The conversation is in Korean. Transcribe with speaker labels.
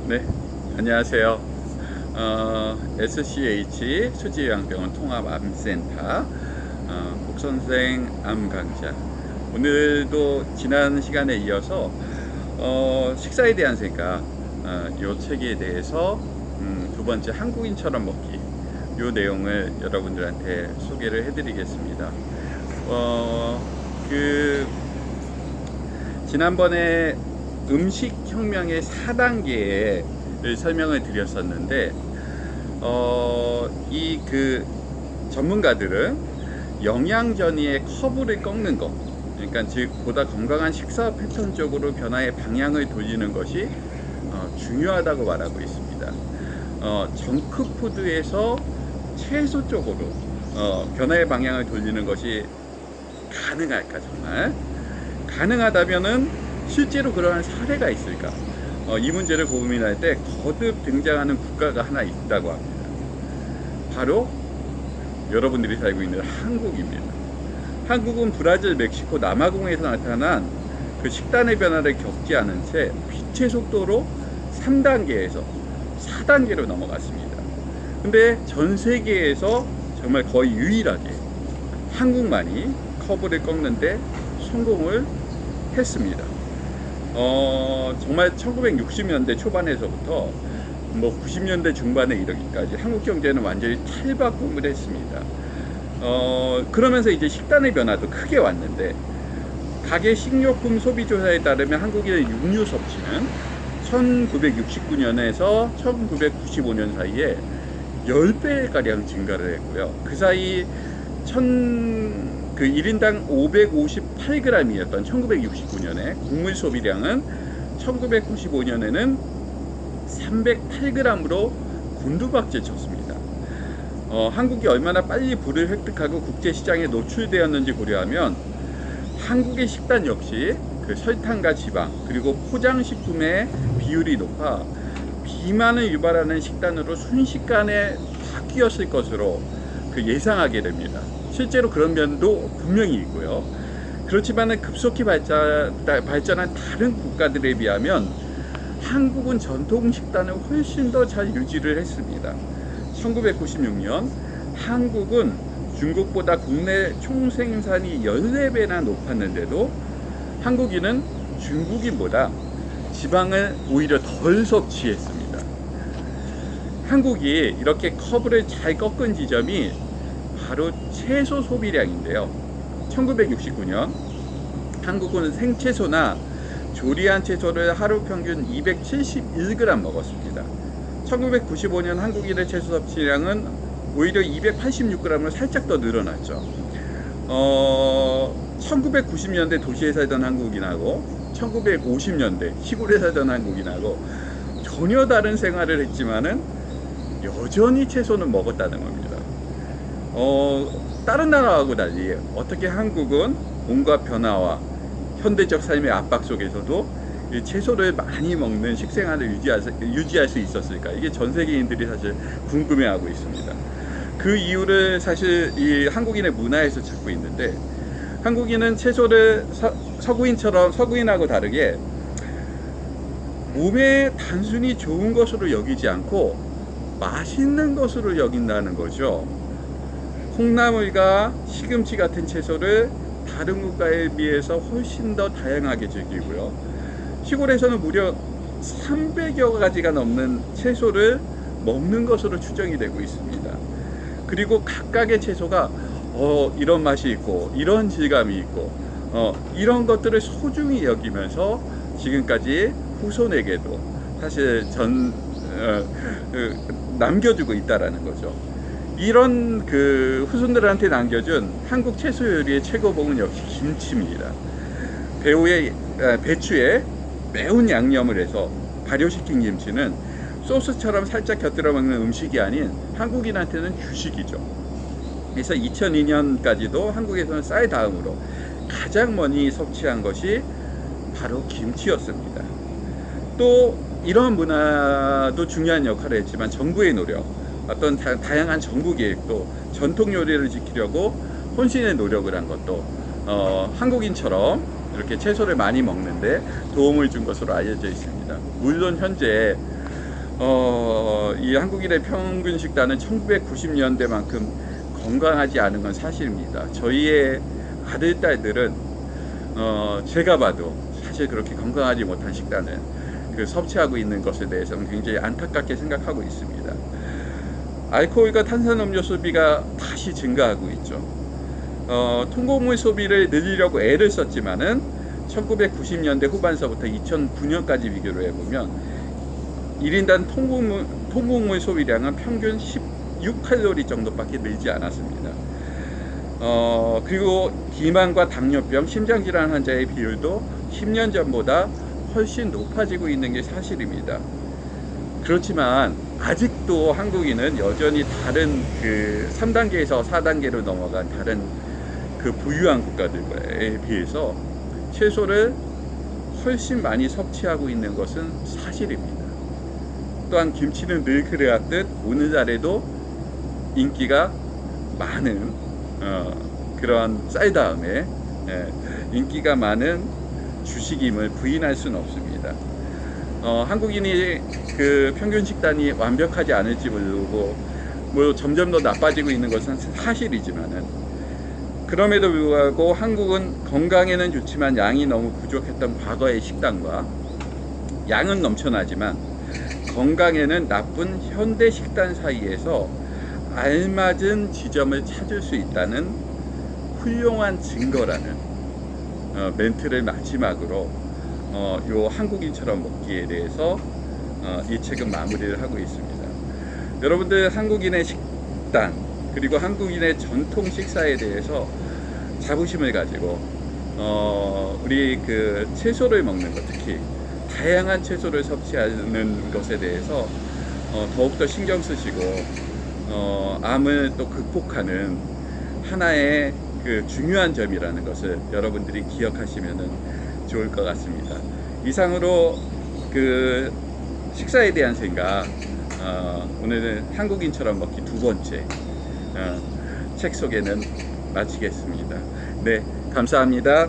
Speaker 1: 네, 안녕하세요. SCH 수지요양병원 통합암센터 국선생 암강좌. 오늘도 지난 시간에 이어서 식사에 대한 생각, 요 책에 대해서 두 번째 한국인처럼 먹기, 요 내용을 여러분들한테 소개를 해드리겠습니다. 지난번에 음식혁명의 4단계를 설명을 드렸었는데, 전문가들은 영양전이의 커브를 꺾는 것, 그러니까 즉 보다 건강한 식사 패턴 쪽으로 변화의 방향을 돌리는 것이 중요하다고 말하고 있습니다. 정크푸드에서 채소 쪽으로 변화의 방향을 돌리는 것이 가능할까? 정말 가능하다면은 실제로 그러한 사례가 있을까? 이 문제를 고민할 때 거듭 등장하는 국가가 하나 있다고 합니다. 바로 여러분들이 살고 있는 한국입니다. 한국은 브라질, 멕시코, 남아공에서 나타난 그 식단의 변화를 겪지 않은 채 빛의 속도로 3단계에서 4단계로 넘어갔습니다. 근데 전 세계에서 정말 거의 유일하게 한국만이 커브를 꺾는데 성공을 했습니다. 정말 1960년대 초반에서부터 90년대 중반에 이르기까지 한국 경제는 완전히 탈바꿈을 했습니다. 그러면서 이제 식단의 변화도 크게 왔는데, 가계 식료품 소비 조사에 따르면 한국인의 육류 섭취는 1969년에서 1995년 사이에 10배가량 증가를 했고요. 그 사이 1인당 558g이었던 1969년에 곡물 소비량은 1995년에는 308g으로 곤두박질 쳤습니다. 한국이 얼마나 빨리 부를 획득하고 국제시장에 노출되었는지 고려하면 한국의 식단 역시 그 설탕과 지방 그리고 포장식품의 비율이 높아 비만을 유발하는 식단으로 순식간에 바뀌었을 것으로 예상하게 됩니다. 실제로 그런 면도 분명히 있고요. 그렇지만 급속히 발전한 다른 국가들에 비하면 한국은 전통 식단을 훨씬 더 잘 유지를 했습니다. 1996년 한국은 중국보다 국내 총생산이 14배나 높았는데도 한국인은 중국인보다 지방을 오히려 덜 섭취했습니다. 한국이 이렇게 커브를 잘 꺾은 지점이 바로 채소 소비량인데요. 1969년 한국은 생채소나 조리한 채소를 하루 평균 271g 먹었습니다. 1995년 한국인의 채소 섭취량은 오히려 286g으로 살짝 더 늘어났죠. 1990년대 도시에 살던 한국인하고 1950년대 시골에 살던 한국인하고 전혀 다른 생활을 했지만은 여전히 채소는 먹었다는 겁니다. 다른 나라하고 달리 어떻게 한국은 온갖 변화와 현대적 삶의 압박 속에서도 이 채소를 많이 먹는 식생활을 유지할 수 있었을까? 이게 전 세계인들이 사실 궁금해하고 있습니다. 그 이유를 사실 이 한국인의 문화에서 찾고 있는데, 한국인은 채소를 서구인하고 다르게 몸에 단순히 좋은 것으로 여기지 않고 맛있는 것으로 여긴다는 거죠. 콩나물과 시금치 같은 채소를 다른 국가에 비해서 훨씬 더 다양하게 즐기고요. 시골에서는 무려 300여 가지가 넘는 채소를 먹는 것으로 추정이 되고 있습니다. 그리고 각각의 채소가 이런 맛이 있고 이런 질감이 있고 이런 것들을 소중히 여기면서 지금까지 후손에게도 사실 남겨주고 있다라는 거죠. 이런 후손들한테 남겨준 한국 채소 요리의 최고봉은 역시 김치입니다. 배추에 매운 양념을 해서 발효시킨 김치는 소스처럼 살짝 곁들여 먹는 음식이 아닌 한국인한테는 휴식이죠. 그래서 2002년까지도 한국에서는 쌀 다음으로 가장 많이 섭취한 것이 바로 김치였습니다. 또 이런 문화도 중요한 역할을 했지만 정부의 노력, 어떤 다양한 정부 계획도 전통 요리를 지키려고 혼신의 노력을 한 것도 한국인처럼 이렇게 채소를 많이 먹는데 도움을 준 것으로 알려져 있습니다. 물론 현재 이 한국인의 평균 식단은 1990년대만큼 건강하지 않은 건 사실입니다. 저희의 아들, 딸들은 제가 봐도 사실 그렇게 건강하지 못한 식단을 섭취하고 있는 것에 대해서는 굉장히 안타깝게 생각하고 있습니다. 알코올과 탄산음료 소비가 다시 증가하고 있죠. 통곡물 소비를 늘리려고 애를 썼지만은 1990년대 후반서부터 2009년까지 비교를 해보면 1인당 통곡물 소비량은 평균 16칼로리 정도밖에 늘지 않았습니다. 그리고 비만과 당뇨병, 심장질환 환자의 비율도 10년 전보다 훨씬 높아지고 있는 게 사실입니다. 그렇지만 아직도 한국인은 여전히 다른 3단계에서 4단계로 넘어간 다른 부유한 국가들에 비해서 채소를 훨씬 많이 섭취하고 있는 것은 사실입니다. 또한 김치는 늘 그래왔듯 오늘날에도 인기가 많은 그런 쌀 다음에 인기가 많은 주식임을 부인할 수는 없습니다. 한국인이 평균 식단이 완벽하지 않을지 모르고 점점 더 나빠지고 있는 것은 사실이지만은, 그럼에도 불구하고 한국은 건강에는 좋지만 양이 너무 부족했던 과거의 식단과 양은 넘쳐나지만 건강에는 나쁜 현대 식단 사이에서 알맞은 지점을 찾을 수 있다는 훌륭한 증거라는 멘트를 마지막으로 요 한국인처럼 먹기에 대해서 이 책은 마무리를 하고 있습니다. 여러분들 한국인의 식단 그리고 한국인의 전통 식사에 대해서 자부심을 가지고 우리 채소를 먹는 것, 특히 다양한 채소를 섭취하는 것에 대해서 더욱더 신경 쓰시고 암을 또 극복하는 하나의 중요한 점이라는 것을 여러분들이 기억하시면 좋을 것 같습니다. 이상으로 식사에 대한 생각, 오늘은 한국인처럼 먹기 2번째 책 소개는 마치겠습니다. 네, 감사합니다.